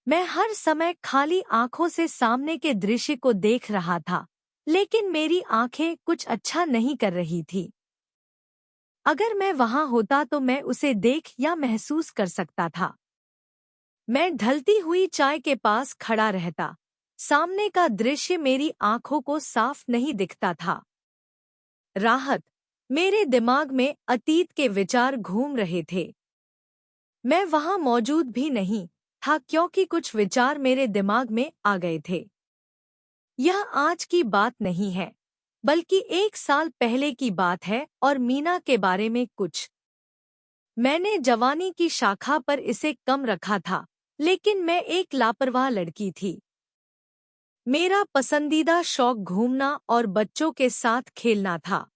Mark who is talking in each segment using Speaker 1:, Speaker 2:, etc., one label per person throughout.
Speaker 1: मैं हर समय खाली आंखों से सामने के दृश्य को देख रहा था, लेकिन मेरी आंखें कुछ अच्छा नहीं कर रही थी। अगर मैं वहां होता तो मैं उसे देख या महसूस कर सकता था। मैं ढलती हुई चाय के पास खड़ा रहता। सामने का दृश्य मेरी आंखों को साफ नहीं दिखता था। राहत। मेरे दिमाग में अतीत के विचार घूम रहे थे। मैं वहां मौजूद भी नहीं था क्योंकि कुछ विचार मेरे दिमाग में आ गए थे। यह आज की बात नहीं है, बल्कि 1 साल पहले की बात है और मीना के बारे में कुछ। मैंने जवानी की शाखा पर इसे कम रखा था, लेकिन मैं एक लापरवाह लड़की थी। मेरा पसंदीदा शौक घूमना और बच्चों के साथ खेलना था।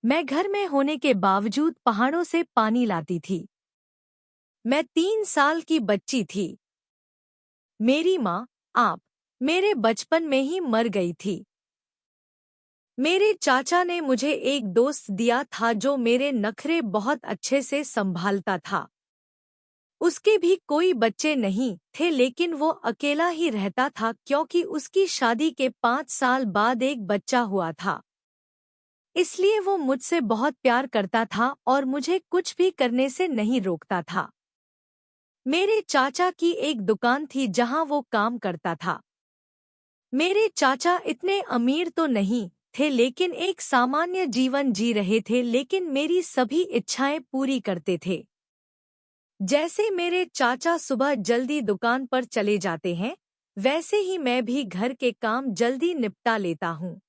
Speaker 1: मैं घर में होने के बावजूद पहाड़ों से पानी लाती थी। मैं 3 साल की बच्ची थी। मेरी माँ, आप, मेरे बचपन में ही मर गई थी। मेरे चाचा ने मुझे एक दोस्त दिया था जो मेरे नखरे बहुत अच्छे से संभालता था। उसके भी कोई बच्चे नहीं थे, लेकिन वो अकेला ही रहता था क्योंकि उसकी शादी के 5 साल बाद एक बच्चा हुआ था। इसलिए वो मुझसे बहुत प्यार करता था और मुझे कुछ भी करने से नहीं रोकता था। मेरे चाचा की एक दुकान थी जहां वो काम करता था। मेरे चाचा इतने अमीर तो नहीं थे, लेकिन एक सामान्य जीवन जी रहे थे, लेकिन मेरी सभी इच्छाएं पूरी करते थे। जैसे मेरे चाचा सुबह जल्दी दुकान पर चले जाते हैं, वैसे ही मैं भी घर के काम जल्दी निपटा लेता हूँ।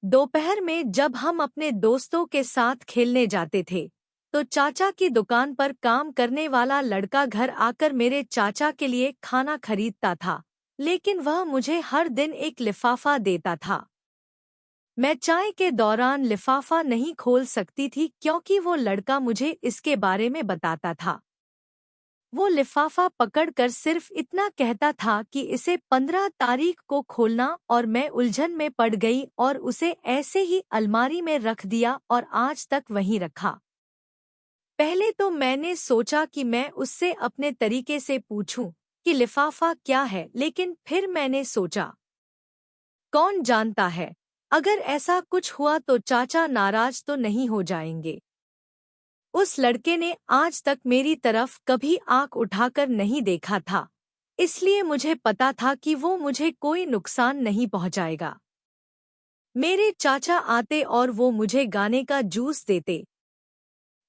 Speaker 1: दोपहर में जब हम अपने दोस्तों के साथ खेलने जाते थे, तो चाचा की दुकान पर काम करने वाला लड़का घर आकर मेरे चाचा के लिए खाना खरीदता था, लेकिन वह मुझे हर दिन एक लिफाफा देता था। मैं चाय के दौरान लिफाफा नहीं खोल सकती थी क्योंकि वो लड़का मुझे इसके बारे में बताता था। वो लिफाफा पकड़कर सिर्फ इतना कहता था कि इसे 15 तारीख को खोलना, और मैं उलझन में पड़ गई और उसे ऐसे ही अलमारी में रख दिया और आज तक वहीं रखा। पहले तो मैंने सोचा कि मैं उससे अपने तरीके से पूछूं कि लिफाफा क्या है, लेकिन फिर मैंने सोचा, कौन जानता है, अगर ऐसा कुछ हुआ तो चाचा नाराज तो नहीं हो जाएंगे। उस लड़के ने आज तक मेरी तरफ कभी आंख उठाकर नहीं देखा था, इसलिए मुझे पता था कि वो मुझे कोई नुकसान नहीं पहुंचाएगा। मेरे चाचा आते और वो मुझे गाने का जूस देते।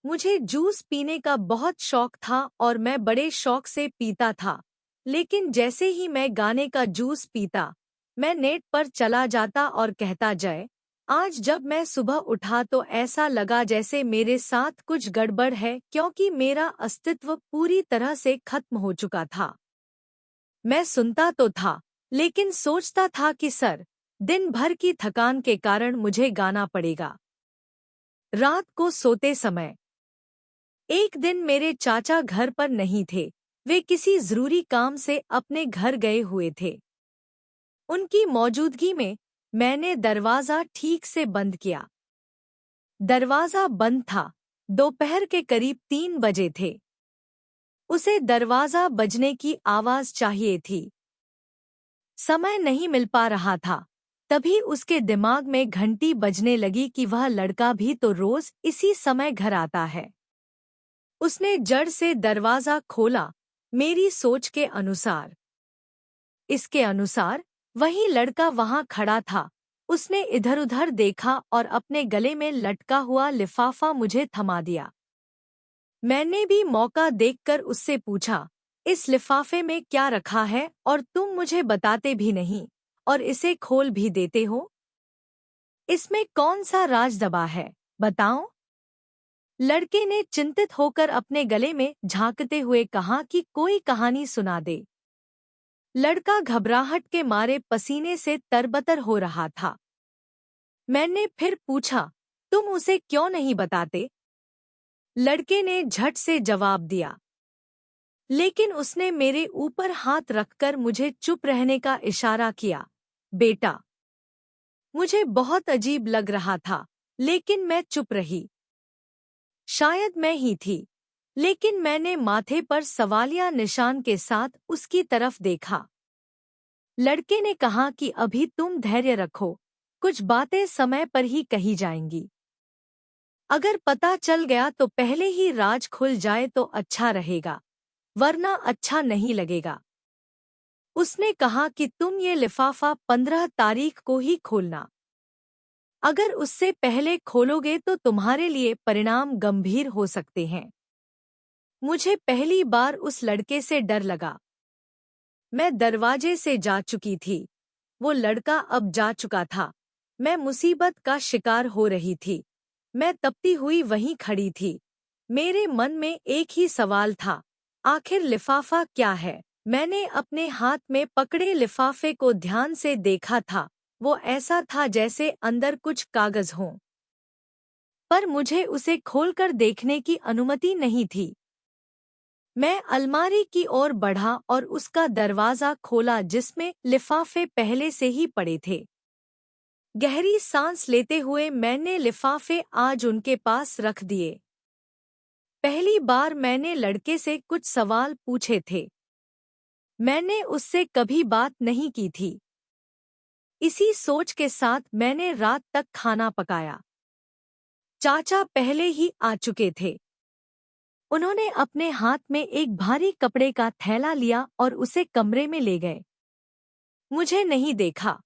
Speaker 1: मुझे जूस पीने का बहुत शौक था और मैं बड़े शौक से पीता था, लेकिन जैसे ही मैं गाने का जूस पीता, मैं नेट पर चला जाता और कहता, जय। आज जब मैं सुबह उठा तो ऐसा लगा जैसे मेरे साथ कुछ गड़बड़ है, क्योंकि मेरा अस्तित्व पूरी तरह से खत्म हो चुका था। मैं सुनता तो था, लेकिन सोचता था कि सर, दिन भर की थकान के कारण मुझे गाना पड़ेगा। रात को सोते समय एक दिन मेरे चाचा घर पर नहीं थे। वे किसी जरूरी काम से अपने घर गए हुए थे। उनकी मौजूदगी में मैंने दरवाजा ठीक से बंद किया। दरवाजा बंद था। दोपहर के करीब 3 बजे थे। उसे दरवाजा बजने की आवाज चाहिए थी। समय नहीं मिल पा रहा था। तभी उसके दिमाग में घंटी बजने लगी कि वह लड़का भी तो रोज इसी समय घर आता है। उसने जड़ से दरवाजा खोला, मेरी सोच के अनुसार। इसके अनुसार वही लड़का वहां खड़ा था। उसने इधर-उधर देखा और अपने गले में लटका हुआ लिफाफा मुझे थमा दिया। मैंने भी मौका देखकर उससे पूछा, इस लिफाफे में क्या रखा है और तुम मुझे बताते भी नहीं और इसे खोल भी देते हो? इसमें कौन सा राज दबा है, बताओ? लड़के ने चिंतित होकर अपने गले में झांकते हुए कहा कि कोई कहानी सुना दे। लड़का घबराहट के मारे पसीने से तरबतर हो रहा था। मैंने फिर पूछा, तुम उसे क्यों नहीं बताते? लड़के ने झट से जवाब दिया, लेकिन उसने मेरे ऊपर हाथ रखकर मुझे चुप रहने का इशारा किया। बेटा, मुझे बहुत अजीब लग रहा था, लेकिन मैं चुप रही। शायद मैं ही थी लेकिन मैंने माथे पर सवालिया निशान के साथ उसकी तरफ देखा। लड़के ने कहा कि अभी तुम धैर्य रखो, कुछ बातें समय पर ही कही जाएंगी। अगर पता चल गया तो पहले ही राज खुल जाए तो अच्छा रहेगा, वरना अच्छा नहीं लगेगा। उसने कहा कि तुम ये लिफाफा 15 तारीख को ही खोलना। अगर उससे पहले खोलोगे तो तुम्हारे लिए परिणाम गंभीर हो सकते हैं। मुझे पहली बार उस लड़के से डर लगा। मैं दरवाजे से जा चुकी थी, वो लड़का अब जा चुका था। मैं मुसीबत का शिकार हो रही थी। मैं तपती हुई वहीं खड़ी थी। मेरे मन में एक ही सवाल था, आखिर लिफाफा क्या है? मैंने अपने हाथ में पकड़े लिफाफे को ध्यान से देखा था। वो ऐसा था जैसे अंदर कुछ कागज हों, पर मुझे उसे खोलकर देखने की अनुमति नहीं थी। मैं अलमारी की ओर बढ़ा और उसका दरवाज़ा खोला जिसमें लिफाफे पहले से ही पड़े थे। गहरी सांस लेते हुए मैंने लिफाफे आज उनके पास रख दिए। पहली बार मैंने लड़के से कुछ सवाल पूछे थे। मैंने उससे कभी बात नहीं की थी। इसी सोच के साथ मैंने रात तक खाना पकाया। चाचा पहले ही आ चुके थे। उन्होंने अपने हाथ में एक भारी कपड़े का थैला लिया और उसे कमरे में ले गए। मुझे नहीं देखा।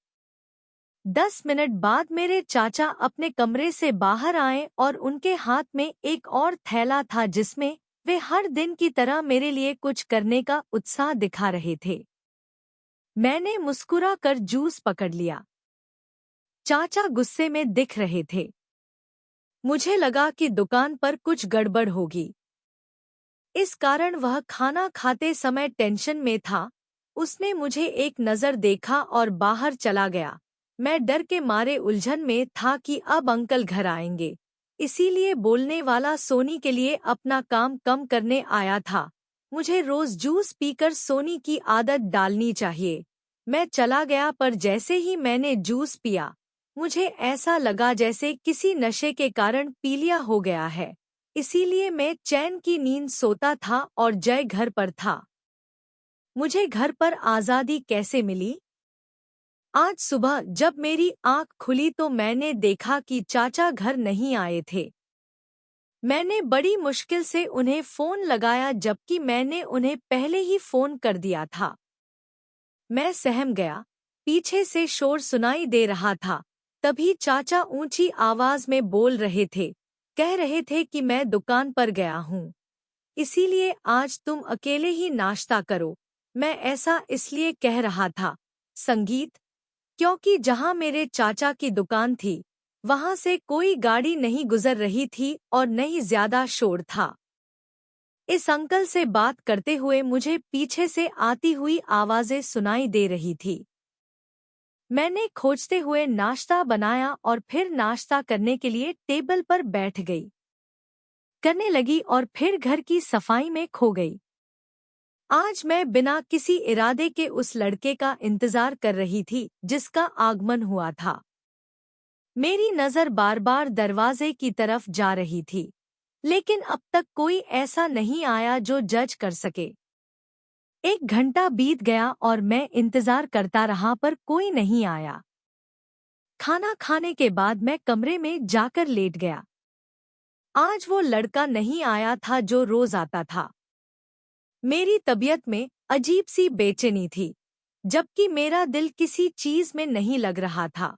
Speaker 1: 10 मिनट बाद मेरे चाचा अपने कमरे से बाहर आए और उनके हाथ में एक और थैला था जिसमें वे हर दिन की तरह मेरे लिए कुछ करने का उत्साह दिखा रहे थे। मैंने मुस्कुरा कर जूस पकड़ लिया। चाचा गुस्से में दिख रहे थे। मुझे लगा कि दुकान पर कुछ गड़बड़ होगी। इस कारण वह खाना खाते समय टेंशन में था। उसने मुझे एक नज़र देखा और बाहर चला गया। मैं डर के मारे उलझन में था कि अब अंकल घर आएंगे, इसीलिए बोलने वाला सोनी के लिए अपना काम कम करने आया था। मुझे रोज जूस पीकर सोनी की आदत डालनी चाहिए। मैं चला गया, पर जैसे ही मैंने जूस पिया मुझे ऐसा लगा जैसे किसी नशे के कारण पीलिया हो गया है। इसीलिए मैं चैन की नींद सोता था और जय घर पर था। मुझे घर पर आज़ादी कैसे मिली? आज सुबह जब मेरी आंख खुली तो मैंने देखा कि चाचा घर नहीं आए थे। मैंने बड़ी मुश्किल से उन्हें फ़ोन लगाया, जबकि मैंने उन्हें पहले ही फ़ोन कर दिया था। मैं सहम गया। पीछे से शोर सुनाई दे रहा था। तभी चाचा ऊंची आवाज़ में बोल रहे थे। कह रहे थे कि मैं दुकान पर गया हूँ, इसीलिए आज तुम अकेले ही नाश्ता करो। मैं ऐसा इसलिए कह रहा था, संगीत, क्योंकि जहाँ मेरे चाचा की दुकान थी वहाँ से कोई गाड़ी नहीं गुजर रही थी और न ही ज्यादा शोर था। इस अंकल से बात करते हुए मुझे पीछे से आती हुई आवाज़ें सुनाई दे रही थी। मैंने खोजते हुए नाश्ता बनाया और फिर नाश्ता करने के लिए टेबल पर बैठ गई, करने लगी और फिर घर की सफाई में खो गई। आज मैं बिना किसी इरादे के उस लड़के का इंतजार कर रही थी जिसका आगमन हुआ था। मेरी नज़र बार बार दरवाजे की तरफ जा रही थी, लेकिन अब तक कोई ऐसा नहीं आया जो जज कर सके। 1 घंटा बीत गया और मैं इंतजार करता रहा, पर कोई नहीं आया। खाना खाने के बाद मैं कमरे में जाकर लेट गया। आज वो लड़का नहीं आया था जो रोज आता था। मेरी तबीयत में अजीब सी बेचैनी थी, जबकि मेरा दिल किसी चीज में नहीं लग रहा था।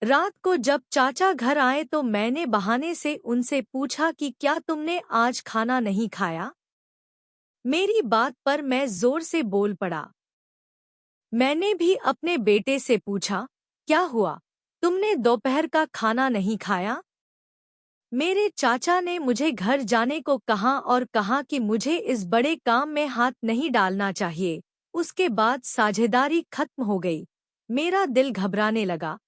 Speaker 1: रात को जब चाचा घर आए तो मैंने बहाने से उनसे पूछा कि क्या तुमने आज खाना नहीं खाया? मेरी बात पर मैं जोर से बोल पड़ा। मैंने भी अपने बेटे से पूछा, क्या हुआ, तुमने दोपहर का खाना नहीं खाया? मेरे चाचा ने मुझे घर जाने को कहा और कहा कि मुझे इस बड़े काम में हाथ नहीं डालना चाहिए। उसके बाद साझेदारी खत्म हो गई। मेरा दिल घबराने लगा।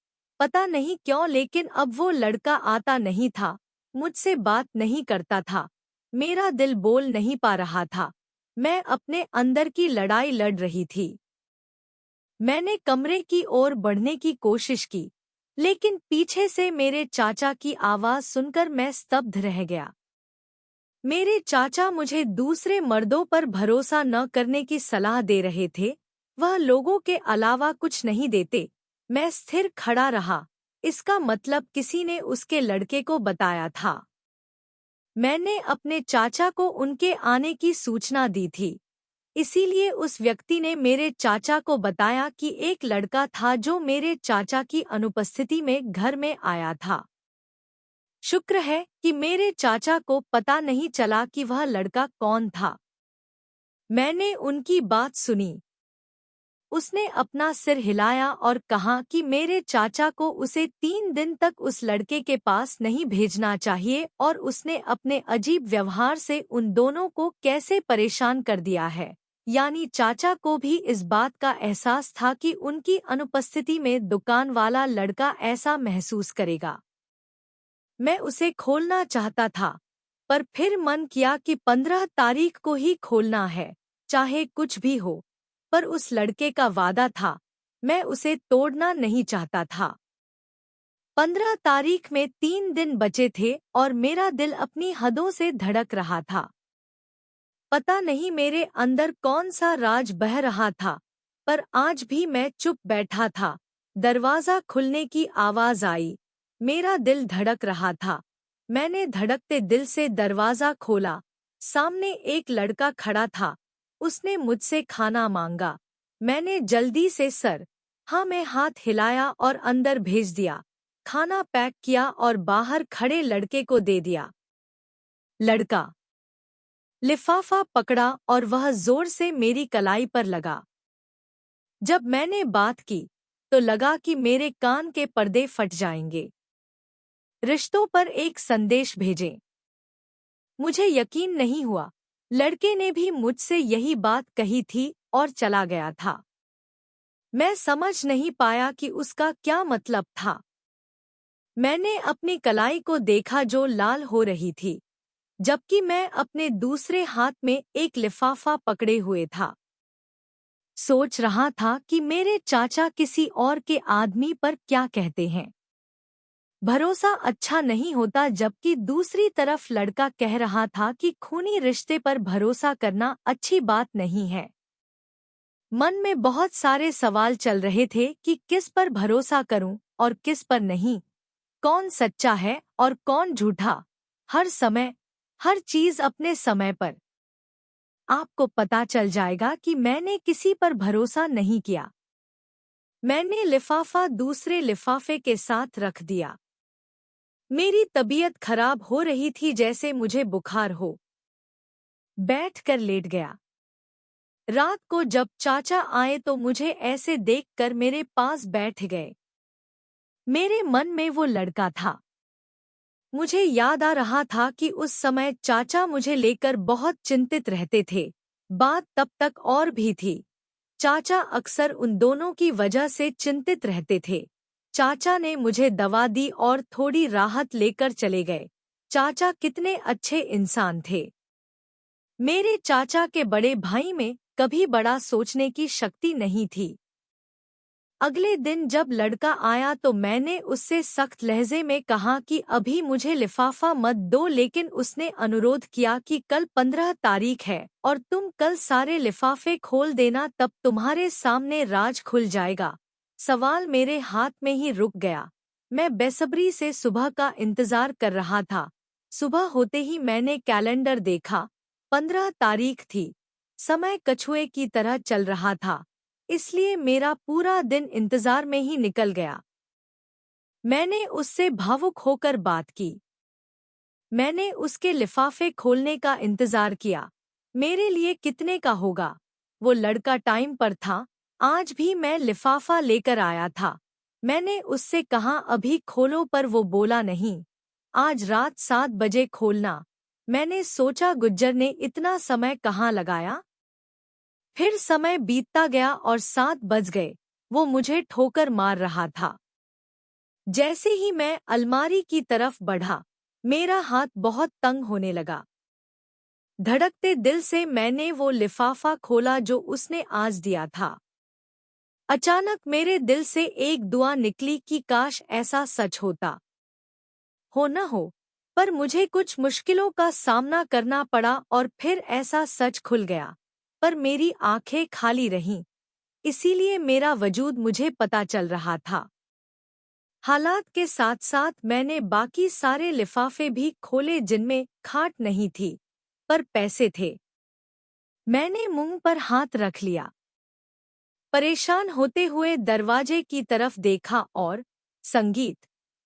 Speaker 1: पता नहीं क्यों, लेकिन अब वो लड़का आता नहीं था, मुझसे बात नहीं करता था। मेरा दिल बोल नहीं पा रहा था। मैं अपने अंदर की लड़ाई लड़ रही थी। मैंने कमरे की ओर बढ़ने की कोशिश की, लेकिन पीछे से मेरे चाचा की आवाज़ सुनकर मैं स्तब्ध रह गया। मेरे चाचा मुझे दूसरे मर्दों पर भरोसा न करने की सलाह दे रहे थे। वह लोगों के अलावा कुछ नहीं देते। मैं स्थिर खड़ा रहा। इसका मतलब किसी ने उसके लड़के को बताया था। मैंने अपने चाचा को उनके आने की सूचना दी थी। इसीलिए उस व्यक्ति ने मेरे चाचा को बताया कि एक लड़का था जो मेरे चाचा की अनुपस्थिति में घर में आया था। शुक्र है कि मेरे चाचा को पता नहीं चला कि वह लड़का कौन था। मैंने उनकी बात सुनी। उसने अपना सिर हिलाया और कहा कि मेरे चाचा को उसे 3 दिन तक उस लड़के के पास नहीं भेजना चाहिए और उसने अपने अजीब व्यवहार से उन दोनों को कैसे परेशान कर दिया है। यानी चाचा को भी इस बात का एहसास था कि उनकी अनुपस्थिति में दुकान वाला लड़का ऐसा महसूस करेगा। मैं उसे खोलना चाहता था, पर फिर मन किया कि 15 तारीख को ही खोलना है, चाहे कुछ भी हो। पर उस लड़के का वादा था, मैं उसे तोड़ना नहीं चाहता था। 15 तारीख में 3 दिन बचे थे और मेरा दिल अपनी हदों से धड़क रहा था। पता नहीं मेरे अंदर कौन सा राज बह रहा था, पर आज भी मैं चुप बैठा था। दरवाजा खुलने की आवाज आई। मेरा दिल धड़क रहा था। मैंने धड़कते दिल से दरवाजा खोला। सामने एक लड़का खड़ा था। उसने मुझसे खाना मांगा। मैंने जल्दी से सर हाँ में हाथ हिलाया और अंदर भेज दिया। खाना पैक किया और बाहर खड़े लड़के को दे दिया। लड़का लिफाफा पकड़ा और वह जोर से मेरी कलाई पर लगा। जब मैंने बात की तो लगा कि मेरे कान के पर्दे फट जाएंगे। रिश्तों पर एक संदेश भेजें। मुझे यकीन नहीं हुआ। लड़के ने भी मुझसे यही बात कही थी और चला गया था। मैं समझ नहीं पाया कि उसका क्या मतलब था। मैंने अपनी कलाई को देखा जो लाल हो रही थी, जबकि मैं अपने दूसरे हाथ में एक लिफाफा पकड़े हुए था। सोच रहा था कि मेरे चाचा किसी और के आदमी पर क्या कहते हैं। भरोसा अच्छा नहीं होता, जबकि दूसरी तरफ लड़का कह रहा था कि खूनी रिश्ते पर भरोसा करना अच्छी बात नहीं है। मन में बहुत सारे सवाल चल रहे थे कि किस पर भरोसा करूं और किस पर नहीं, कौन सच्चा है और कौन झूठा। हर समय हर चीज अपने समय पर। आपको पता चल जाएगा कि मैंने किसी पर भरोसा नहीं किया। मैंने लिफाफा दूसरे लिफाफे के साथ रख दिया। मेरी तबीयत खराब हो रही थी, जैसे मुझे बुखार हो। बैठकर लेट गया। रात को जब चाचा आए तो मुझे ऐसे देखकर मेरे पास बैठ गए। मेरे मन में वो लड़का था। मुझे याद आ रहा था कि उस समय चाचा मुझे लेकर बहुत चिंतित रहते थे। बात तब तक और भी थी। चाचा अक्सर उन दोनों की वजह से चिंतित रहते थे। चाचा ने मुझे दवा दी और थोड़ी राहत लेकर चले गए। चाचा कितने अच्छे इंसान थे। मेरे चाचा के बड़े भाई में कभी बड़ा सोचने की शक्ति नहीं थी। अगले दिन जब लड़का आया तो मैंने उससे सख्त लहजे में कहा कि अभी मुझे लिफाफा मत दो, लेकिन उसने अनुरोध किया कि कल 15 तारीख है और तुम कल सारे लिफाफे खोल देना, तब तुम्हारे सामने राज खुल जाएगा। सवाल मेरे हाथ में ही रुक गया। मैं बेसब्री से सुबह का इंतजार कर रहा था। सुबह होते ही मैंने कैलेंडर देखा। 15 तारीख थी। समय कछुए की तरह चल रहा था, इसलिए मेरा पूरा दिन इंतजार में ही निकल गया। मैंने उससे भावुक होकर बात की। मैंने उसके लिफाफे खोलने का इंतजार किया। मेरे लिए कितने का होगा? वो लड़का टाइम पर था। आज भी मैं लिफाफा लेकर आया था। मैंने उससे कहा अभी खोलो, पर वो बोला नहीं, आज रात 7 बजे खोलना। मैंने सोचा गुज्जर ने इतना समय कहाँ लगाया। फिर समय बीतता गया और 7 बज गए। वो मुझे ठोकर मार रहा था। जैसे ही मैं अलमारी की तरफ बढ़ा, मेरा हाथ बहुत तंग होने लगा। धड़कते दिल से मैंने वो लिफाफा खोला जो उसने आज दिया था। अचानक मेरे दिल से एक दुआ निकली कि काश ऐसा सच होता। हो न हो, पर मुझे कुछ मुश्किलों का सामना करना पड़ा और फिर ऐसा सच खुल गया, पर मेरी आंखें खाली रहीं, इसीलिए मेरा वजूद मुझे पता चल रहा था। हालात के साथ साथ मैंने बाकी सारे लिफाफे भी खोले जिनमें खाट नहीं थी, पर पैसे थे। मैंने मुंह पर हाथ रख लिया, परेशान होते हुए दरवाजे की तरफ देखा और संगीत।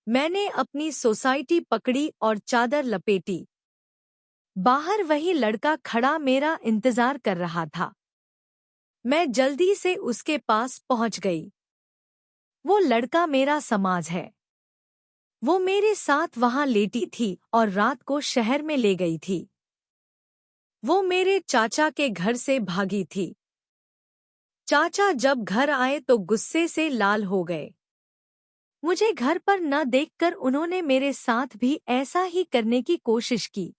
Speaker 1: मैंने अपनी सोसाइटी पकड़ी और चादर लपेटी। बाहर वही लड़का खड़ा मेरा इंतजार कर रहा था। मैं जल्दी से उसके पास पहुंच गई। वो लड़का मेरा समाज है। वो मेरे साथ वहां लेटी थी और रात को शहर में ले गई थी। वो मेरे चाचा के घर से भागी थी। चाचा जब घर आए तो गुस्से से लाल हो गए। मुझे घर पर न देखकर उन्होंने मेरे साथ भी ऐसा ही करने की कोशिश की।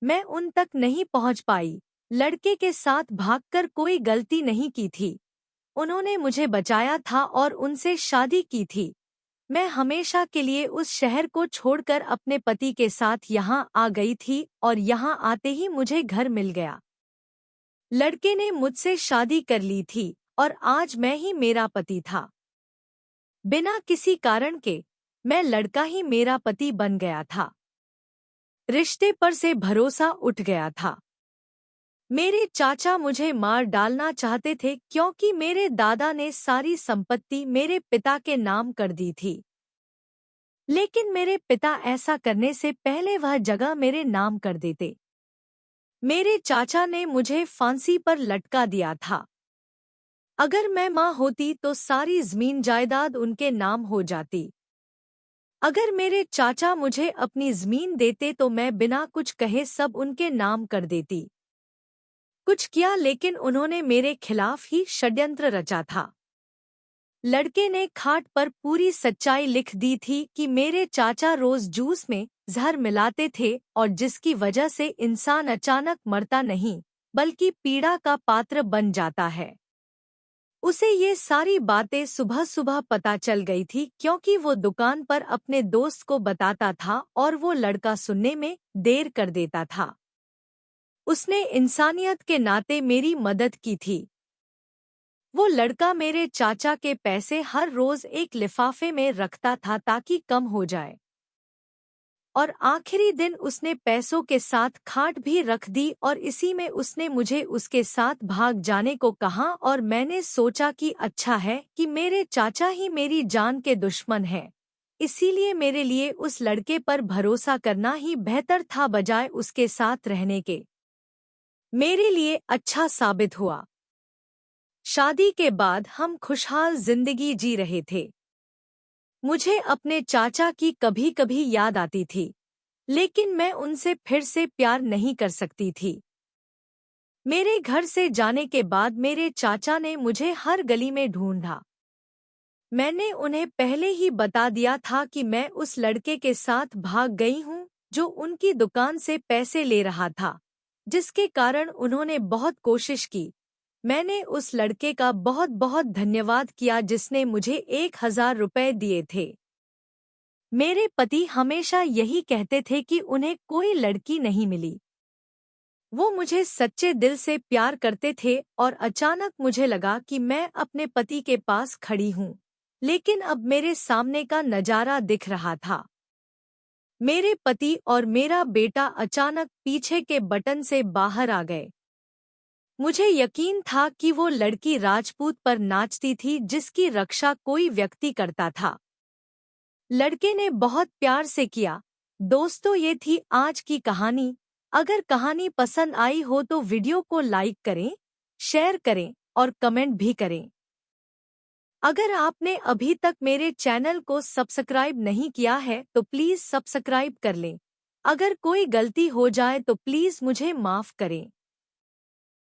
Speaker 1: मैं उन तक नहीं पहुंच पाई। लड़के के साथ भागकर कोई गलती नहीं की थी। उन्होंने मुझे बचाया था और उनसे शादी की थी। मैं हमेशा के लिए उस शहर को छोड़कर अपने पति के साथ यहाँ आ गई थी और यहाँ आते ही मुझे घर मिल गया। लड़के ने मुझसे शादी कर ली थी और आज मैं ही मेरा पति था। बिना किसी कारण के मैं लड़का ही मेरा पति बन गया था। रिश्ते पर से भरोसा उठ गया था। मेरे चाचा मुझे मार डालना चाहते थे क्योंकि मेरे दादा ने सारी संपत्ति मेरे पिता के नाम कर दी थी। लेकिन मेरे पिता ऐसा करने से पहले वह जगह मेरे नाम कर देते। मेरे चाचा ने मुझे फांसी पर लटका दिया था। अगर मैं मां होती तो सारी जमीन जायदाद उनके नाम हो जाती। अगर मेरे चाचा मुझे अपनी जमीन देते तो मैं बिना कुछ कहे सब उनके नाम कर देती। कुछ किया लेकिन उन्होंने मेरे खिलाफ ही षड्यंत्र रचा था। लड़के ने खाट पर पूरी सच्चाई लिख दी थी कि मेरे चाचा रोज जूस में जहर मिलाते थे और जिसकी वजह से इंसान अचानक मरता नहीं बल्कि पीड़ा का पात्र बन जाता है। उसे ये सारी बातें सुबह सुबह पता चल गई थी क्योंकि वो दुकान पर अपने दोस्त को बताता था और वो लड़का सुनने में देर कर देता था। उसने इंसानियत के नाते मेरी मदद की थी। वो लड़का मेरे चाचा के पैसे हर रोज एक लिफाफे में रखता था ताकि कम हो जाए, और आखिरी दिन उसने पैसों के साथ खाट भी रख दी और इसी में उसने मुझे उसके साथ भाग जाने को कहा। और मैंने सोचा कि अच्छा है कि मेरे चाचा ही मेरी जान के दुश्मन हैं, इसीलिए मेरे लिए उस लड़के पर भरोसा करना ही बेहतर था बजाय उसके साथ रहने के। मेरे लिए अच्छा साबित हुआ। शादी के बाद हम खुशहाल जिंदगी जी रहे थे। मुझे अपने चाचा की कभी कभी याद आती थी, लेकिन मैं उनसे फिर से प्यार नहीं कर सकती थी। मेरे घर से जाने के बाद मेरे चाचा ने मुझे हर गली में ढूंढा। मैंने उन्हें पहले ही बता दिया था कि मैं उस लड़के के साथ भाग गई हूँ जो उनकी दुकान से पैसे ले रहा था, जिसके कारण उन्होंने बहुत कोशिश की। मैंने उस लड़के का बहुत बहुत धन्यवाद किया जिसने मुझे 1000 रुपए दिए थे। मेरे पति हमेशा यही कहते थे कि उन्हें कोई लड़की नहीं मिली। वो मुझे सच्चे दिल से प्यार करते थे और अचानक मुझे लगा कि मैं अपने पति के पास खड़ी हूँ, लेकिन अब मेरे सामने का नजारा दिख रहा था। मेरे पति और मेरा बेटा अचानक पीछे के बटन से बाहर आ गए। मुझे यकीन था कि वो लड़की राजपूत पर नाचती थी जिसकी रक्षा कोई व्यक्ति करता था। लड़के ने बहुत प्यार से किया। दोस्तों, ये थी आज की कहानी। अगर कहानी पसंद आई हो तो वीडियो को लाइक करें, शेयर करें और कमेंट भी करें। अगर आपने अभी तक मेरे चैनल को सब्सक्राइब नहीं किया है तो प्लीज सब्सक्राइब कर लें। अगर कोई गलती हो जाए तो प्लीज मुझे माफ करें।